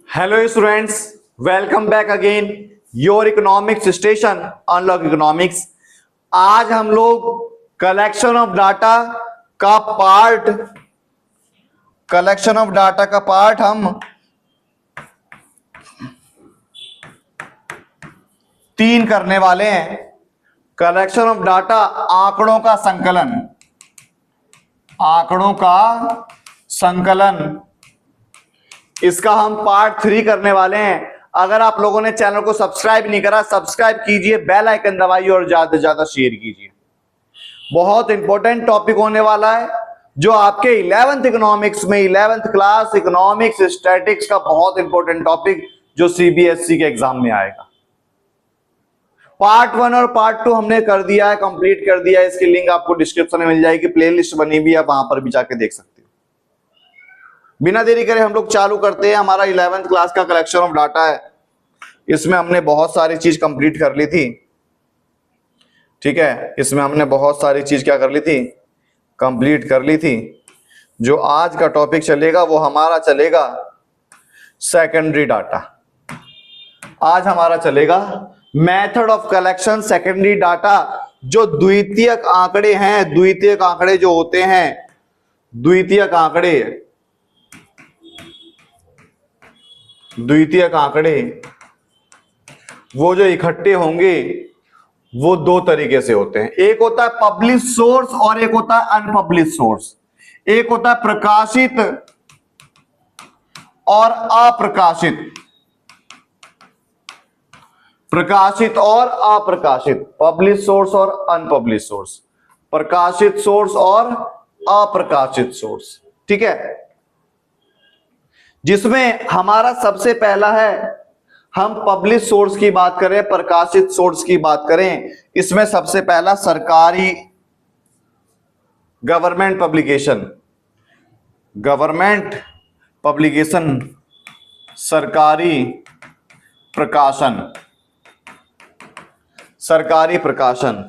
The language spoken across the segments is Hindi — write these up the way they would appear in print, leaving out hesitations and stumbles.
Hello students, welcome back again your economics station unlock economics. आज हम लोग कलेक्शन ऑफ डाटा का पार्ट हम 3 करने वाले हैं। कलेक्शन ऑफ डाटा, आंकड़ों का संकलन, इसका हम पार्ट 3 करने वाले हैं। अगर आप लोगों ने चैनल को सब्सक्राइब नहीं करा, सब्सक्राइब कीजिए, बेल आइकन दबाइए और ज्यादा से ज्यादा शेयर कीजिए। बहुत इंपॉर्टेंट टॉपिक होने वाला है जो आपके 11th इकोनॉमिक्स में 11th क्लास इकोनॉमिक्स स्टैटिक्स का बहुत इंपॉर्टेंट टॉपिक जो सीबीएसई के एग्जाम में आएगा। पार्ट 1 और पार्ट 2 हमने कर दिया है, कंप्लीट कर दिया है। इसकी लिंक आपको डिस्क्रिप्शन में मिल जाएगी, प्लेलिस्ट बनी हुई है, वहां पर भी जाके देख सकते हो। बिना देरी करे हम लोग चालू करते हैं। हमारा 11th क्लास का कलेक्शन ऑफ डाटा है, इसमें हमने बहुत सारी चीज कंप्लीट कर ली थी। ठीक है, इसमें हमने बहुत सारी चीज क्या कर ली थी, कंप्लीट कर ली थी। जो आज का टॉपिक चलेगा वो हमारा चलेगा सेकेंडरी डाटा। आज हमारा चलेगा method of collection secondary data. जो द्वितीयक आंकड़े हैं, द्वितीयक आंकड़े जो होते हैं, द्वितीयक आंकड़े वो जो इकट्ठे होंगे वो 2 तरीके से होते हैं। एक होता है पब्लिश सोर्स और एक होता है अनपब्लिश सोर्स। एक होता है प्रकाशित और अप्रकाशित, प्रकाशित और अप्रकाशित, पब्लिश सोर्स और अनपब्लिश सोर्स, प्रकाशित सोर्स और अप्रकाशित सोर्स। ठीक है, जिसमें हमारा सबसे पहला है, हम पब्लिश सोर्स की बात करें, प्रकाशित सोर्स की बात करें, इसमें सबसे पहला सरकारी गवर्नमेंट पब्लिकेशन, सरकारी प्रकाशन।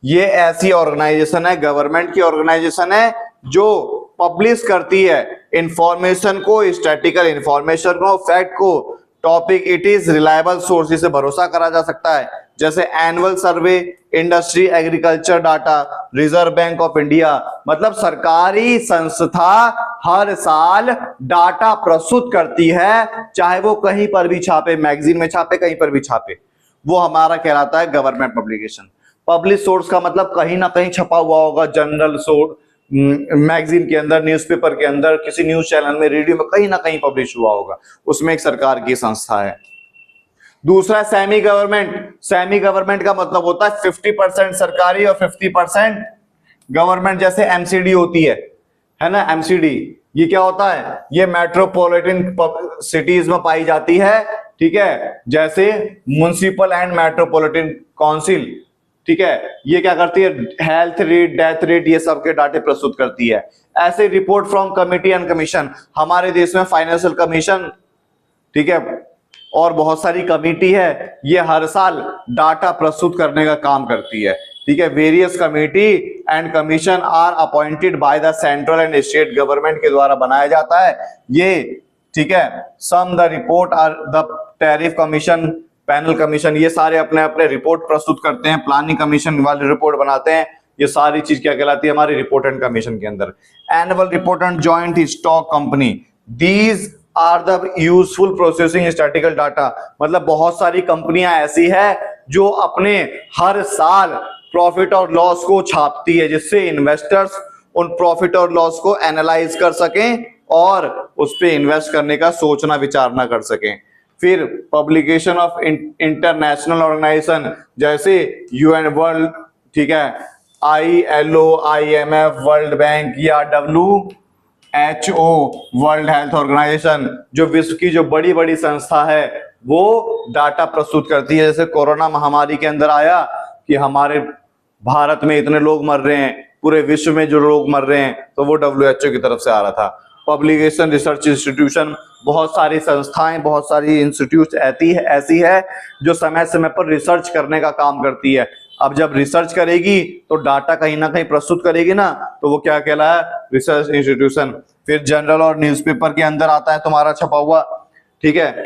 ये ऐसी ऑर्गेनाइजेशन है, गवर्नमेंट की ऑर्गेनाइजेशन है जो पब्लिश करती है इंफॉर्मेशन को, स्टैटिकल इंफॉर्मेशन को, फैक्ट को, topic. It is reliable source, इसे भरोसा करा जा सकता है। जैसे annual survey, industry, agriculture data, reserve bank of India. मतलब सरकारी संस्था हर साल डाटा प्रस्तुत करती है, चाहे वो कहीं पर भी छापे, मैगजीन में छापे, कहीं पर भी छापे, वो हमारा कहलाता है गवर्नमेंट पब्लिकेशन। पब्लिश सोर्स का मतलब कहीं ना कहीं छपा हुआ होगा, जनरल सोर्स, मैगजीन के अंदर, न्यूज़पेपर के अंदर, किसी न्यूज चैनल में, रेडियो में, कहीं ना कहीं पब्लिश हुआ होगा, उसमें एक सरकार की संस्था है। दूसरा सेमी गवर्नमेंट। सेमी गवर्नमेंट का मतलब होता है 50% सरकारी और 50% गवर्नमेंट। जैसे एमसीडी होती है ना, एमसीडी ये क्या होता है, ये मेट्रोपॉलिटन सिटीज में पाई जाती है। ठीक है, जैसे म्युनिसिपल एंड मेट्रोपॉलिटन काउंसिल। ठीक है, ये क्या करती है, हेल्थ रेट, डेथ रेट, ये सब के डाटे प्रस्तुत करती है। ऐसे report from committee and commission, हमारे देश में फाइनेंशियल कमीशन, ठीक है, और बहुत सारी कमिटी है, ये हर साल डाटा प्रस्तुत करने का काम करती है। ठीक है, various committee and commission are appointed by the central and state government के द्वारा बनाया जाता है ये। ठीक है, some the report are the tariff commission, panel commission, ये सारे अपने अपने रिपोर्ट प्रस्तुत करते हैं। प्लानिंग कमीशन वाले रिपोर्ट बनाते हैं। ये सारी चीज क्या कहलाती है हमारी रिपोर्ट एंड कमीशन के अंदर। Annual report and joint stock company, these are the useful processing statical data. मतलब बहुत सारी कंपनियां ऐसी है जो अपने हर साल प्रॉफिट और लॉस को छापती है, जिससे इन्वेस्टर्स उन प्रॉफिट और लॉस को एनालाइज कर सकें और उस पर इन्वेस्ट करने का सोचना विचारना कर सकें। फिर पब्लिकेशन ऑफ इंटरनेशनल ऑर्गेनाइजेशन, जैसे यूएन वर्ल्ड, ठीक है, ILO, IMF, वर्ल्ड बैंक या WHO, वर्ल्ड हेल्थ ऑर्गेनाइजेशन, जो विश्व की जो बड़ी बड़ी संस्था है वो डाटा प्रस्तुत करती है। जैसे कोरोना महामारी के अंदर आया कि हमारे भारत में इतने लोग मर रहे हैं, पूरे विश्व में जो लोग मर रहे हैं, तो वो WHO की तरफ से आ रहा था। पब्लिकेशन रिसर्च इंस्टीट्यूशन, बहुत सारी संस्थाएं, बहुत सारी इंस्टीट्यूट ऐसी है जो समय समय पर रिसर्च करने का काम करती है। अब जब रिसर्च करेगी तो डाटा कहीं ना कहीं प्रस्तुत करेगी ना, तो वो क्या कहलाया, रिसर्च इंस्टीट्यूशन। फिर जनरल और न्यूज़पेपर के अंदर आता है तुम्हारा छपा हुआ ठीक है।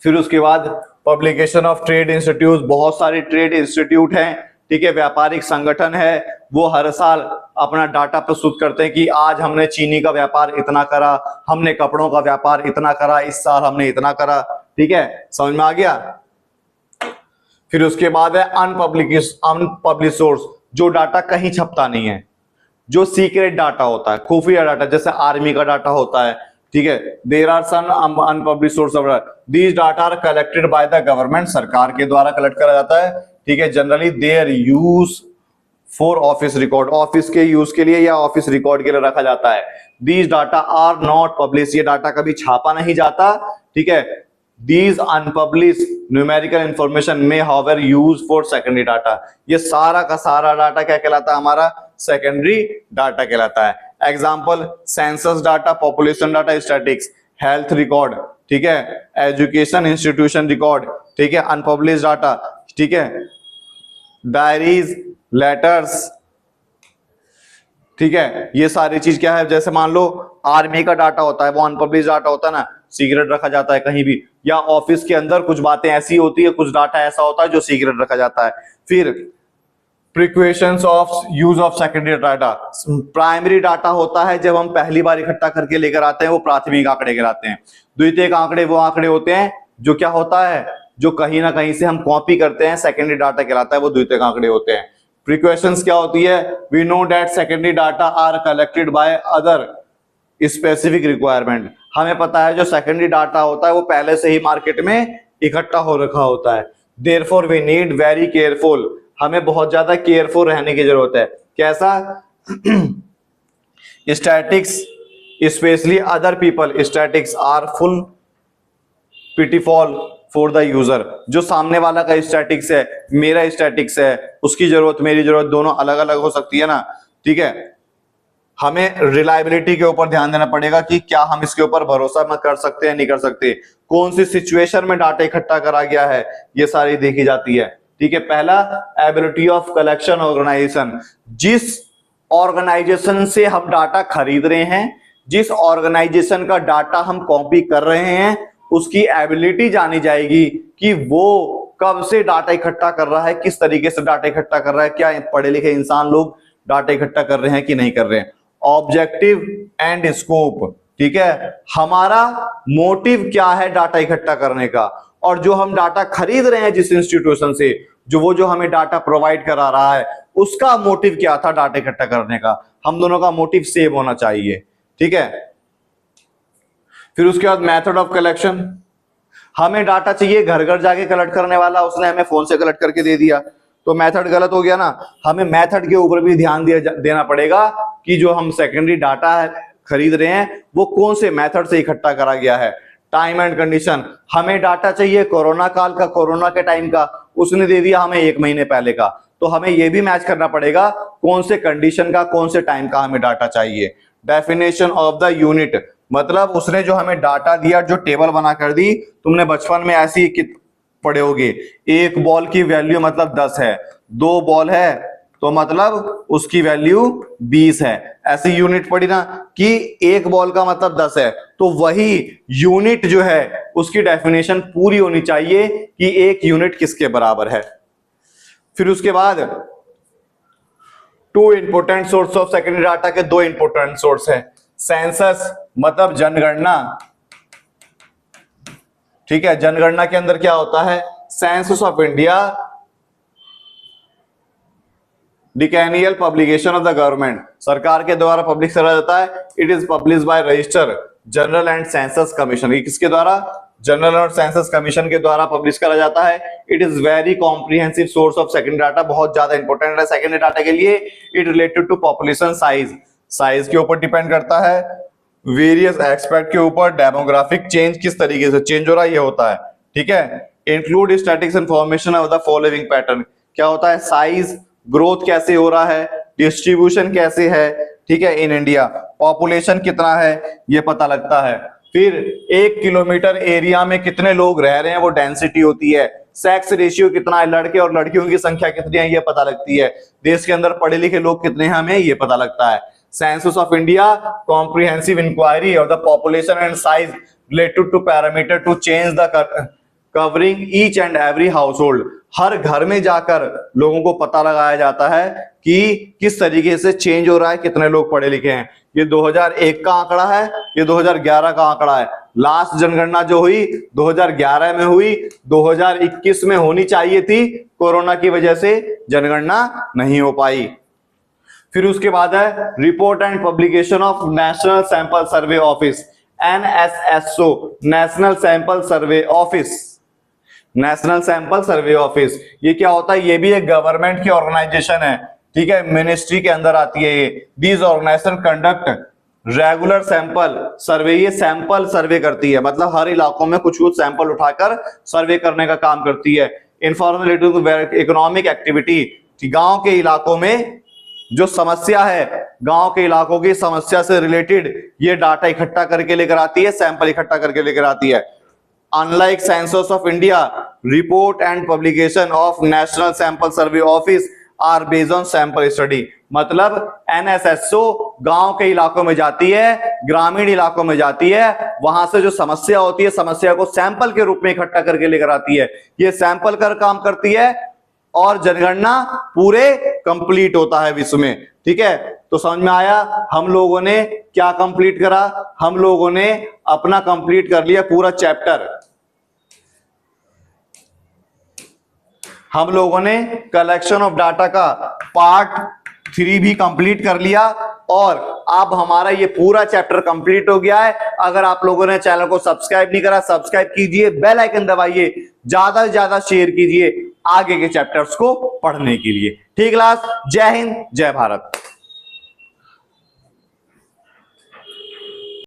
फिर उसके बाद पब्लिकेशन ऑफ ट्रेड इंस्टीट्यूट, बहुत सारे ट्रेड इंस्टीट्यूट हैं, ठीक है, व्यापारिक संगठन है, वो हर साल अपना डाटा प्रस्तुत करते हैं कि आज हमने चीनी का व्यापार इतना करा, हमने कपड़ों का व्यापार इतना करा, इस साल हमने इतना करा, ठीक है, समझ में आ गया। फिर उसके बाद है अनपब्लिश सोर्स, जो डाटा कहीं छपता नहीं है, जो सीक्रेट डाटा होता है, खुफिया डाटा, जैसे आर्मी का डाटा होता है, ठीक है। There are some unpublish source of these data are collected by the government, सरकार के द्वारा कलेक्ट करा जाता है, ठीक है। Generally there use for office record, office के यूज के लिए या ऑफिस रिकॉर्ड के लिए रखा जाता है। These data are not publish, ये डाटा कभी छापा नहीं जाता, ठीक है। दीज अनपब्लिश न्यूमेरिकल इंफॉर्मेशन में however use for secondary data, ये सारा का सारा डाटा क्या कहलाता है, हमारा सेकेंडरी डाटा कहलाता है। Example census data, population data, statics, health record, ठीक है, एजुकेशन इंस्टीट्यूशन रिकॉर्ड, ठीक है, अनपब्लिश डाटा, ठीक है, डायरीज, लेटर्स, ठीक है, ये सारी चीज क्या है। जैसे मान लो आर्मी का डाटा होता है, वो अनपब्लिश डाटा होता है ना, सीक्रेट रखा जाता है कहीं भी, या ऑफिस के अंदर कुछ बातें ऐसी होती है, कुछ डाटा ऐसा होता है जो सीक्रेट रखा जाता है। फिर precautions of use of secondary data, primary data होता है जब हम पहली बार इकट्ठा करके लेकर आते हैं, वो प्राथमिक आंकड़े कहलाते हैं। द्वितीयक आंकड़े वो आंकड़े होते हैं जो क्या होता है, जो कहीं ना कहीं से हम कॉपी करते हैं, सेकेंडरी डाटा कहलाता है, वो द्वितीयक आंकड़े होते हैं। प्रिक्वेशंस क्या होती है, we know that secondary data are collected by other specific requirement, हमें पता है जो सेकेंडरी डाटा होता है वो पहले से ही मार्केट में इकट्ठा हो रखा होता है। Therefore we need very careful, हमें बहुत ज्यादा केयरफुल रहने की जरूरत है। कैसा, statistics specially other people, statistics are full pitfall for the user, जो सामने वाला का स्टैटिक्स है, मेरा स्टैटिक्स है, उसकी जरूरत मेरी जरूरत दोनों अलग अलग हो सकती है ना, ठीक है। हमें रिलायबिलिटी के ऊपर ध्यान देना पड़ेगा कि क्या हम इसके ऊपर भरोसा मत कर सकते हैं, नहीं कर सकते, कौन सी सिचुएशन में डाटा इकट्ठा करा गया है, ये सारी देखी जाती है, ठीक है। पहला, एबिलिटी ऑफ कलेक्शन ऑर्गेनाइजेशन, जिस ऑर्गेनाइजेशन से हम डाटा खरीद रहे हैं, जिस ऑर्गेनाइजेशन का डाटा हम कॉपी कर रहे हैं, उसकी एबिलिटी जानी जाएगी कि वो कब से डाटा इकट्ठा कर रहा है, किस तरीके से डाटा इकट्ठा कर रहा है, क्या पढ़े लिखे इंसान लोग डाटा इकट्ठा कर रहे हैं कि नहीं कर रहे हैं। ऑब्जेक्टिव एंड स्कोप, ठीक है, हमारा मोटिव क्या है डाटा इकट्ठा करने का, और जो हम डाटा खरीद रहे हैं जिस इंस्टीट्यूशन से, जो हमें डाटा प्रोवाइड करा रहा है, उसका मोटिव क्या था डाटा इकट्ठा करने का, हम दोनों का मोटिव सेम होना चाहिए, ठीक है। फिर उसके बाद मेथड ऑफ कलेक्शन, हमें डाटा चाहिए घर घर जाके कलेक्ट करने वाला, उसने हमें फोन से कलेक्ट करके दे दिया, तो मेथड गलत हो गया ना। हमें मेथड के ऊपर भी ध्यान देना पड़ेगा कि जो हम सेकेंडरी डाटा खरीद रहे हैं वो कौन से मेथड से इकट्ठा करा गया है। टाइम एंड कंडीशन, हमें डाटा चाहिए कोरोना काल का, कोरोना के टाइम का, उसने दे दिया हमें 1 महीने पहले का, तो हमें यह भी मैच करना पड़ेगा कौन से कंडीशन का, कौन से टाइम का हमें डाटा चाहिए। डेफिनेशन ऑफ द यूनिट, मतलब उसने जो हमें डाटा दिया, जो टेबल बना कर दी, तुमने बचपन में ऐसी पढ़े होगे, 1 बॉल की वैल्यू मतलब 10 है, 2 बॉल है तो मतलब उसकी वैल्यू 20 है, ऐसी यूनिट पढ़ी ना कि 1 बॉल का मतलब 10 है, तो वही यूनिट जो है उसकी डेफिनेशन पूरी होनी चाहिए कि 1 यूनिट किसके बराबर है। फिर उसके बाद 2 important source of secondary data के 2 इंपोर्टेंट सोर्स है। सेंसस मतलब जनगणना, ठीक है, जनगणना के अंदर क्या होता है, census of India, decennial publication of the government, सरकार के द्वारा पब्लिश करा जाता है। It is publish by register general and census commission, ये किसके द्वारा, जनरल और सेंसस कमीशन के द्वारा पब्लिश करा जाता है। It is very comprehensive source of secondary data, बहुत ज्यादा इंपॉर्टेंट है सेकेंडरी डाटा के लिए। It related to population size, size के ऊपर डिपेंड करता है, वेरियस एक्सपेक्ट के ऊपर, डेमोग्राफिक चेंज किस तरीके से चेंज हो रहा है ये होता है, ठीक है। Include statistics information of the following pattern, क्या होता है, साइज, ग्रोथ कैसे हो रहा है, डिस्ट्रीब्यूशन कैसे है, ठीक है, इन इंडिया पॉपुलेशन कितना है ये पता लगता है। फिर 1 किलोमीटर एरिया में कितने लोग रह रहे हैं वो डेंसिटी होती है। सेक्स रेशियो कितना है, लड़के और लड़कियों की संख्या कितनी है ये पता लगती है। देश के अंदर पढ़े लिखे लोग कितने हैं हमें ये पता लगता है। Census of India comprehensive inquiry of the population and size related to parameter to change the covering each and every household. हर घर में जाकर लोगों को पता लगाया जाता है कि किस तरीके से चेंज हो रहा है, कितने लोग पढ़े लिखे हैं। ये 2001 का आंकड़ा है, ये 2011 का आंकड़ा है। लास्ट जनगणना जो हुई 2011 में हुई, 2021 में होनी चाहिए थी, कोरोना की वजह से जनगणना नहीं हो पाई। फिर उसके बाद है report and publication of national sample survey office, NSSO, national sample survey office. National sample survey office ये क्या होता है? ये भी एक गवर्नमेंट की ऑर्गेनाइजेशन है, ठीक है, मिनिस्ट्री के अंदर आती है ये। These organisation conduct regular sample survey, ये सैंपल सर्वे करती है, मतलब हर इलाकों में कुछ कुछ सैंपल उठाकर सर्वे करने का काम करती है। Information related to economic activity, गांव के इलाकों में जो समस्या है, गांव के इलाकों की समस्या से रिलेटेड ये डाटा इकट्ठा करके लेकर आती है, सैंपल इकट्ठा करके लेकर आती है। Unlike Census of India, report and publication of National Sample Survey Office are based on sample study। मतलब NSSO गांव के इलाकों में जाती है, ग्रामीण इलाकों में जाती है, वहां से जो समस्या होती है, समस्या को सैंपल के रूप में इकट्ठा करके लेकर आती है। ये सैंपल कर काम करती है और जनगणना पूरे कंप्लीट होता है विश्व में, ठीक है। तो समझ में आया हम लोगों ने क्या कंप्लीट करा? हम लोगों ने अपना कंप्लीट कर लिया पूरा चैप्टर। हम लोगों ने कलेक्शन ऑफ डाटा का पार्ट 3 भी कंप्लीट कर लिया और अब हमारा ये पूरा चैप्टर कंप्लीट हो गया है। अगर आप लोगों ने चैनल को सब्सक्राइब नहीं करा, सब्सक्राइब कीजिए, बेल आइकन दबाइए, ज्यादा से ज्यादा शेयर कीजिए आगे के चैप्टर्स को पढ़ने के लिए। ठीक क्लास, जय हिंद, जय भारत।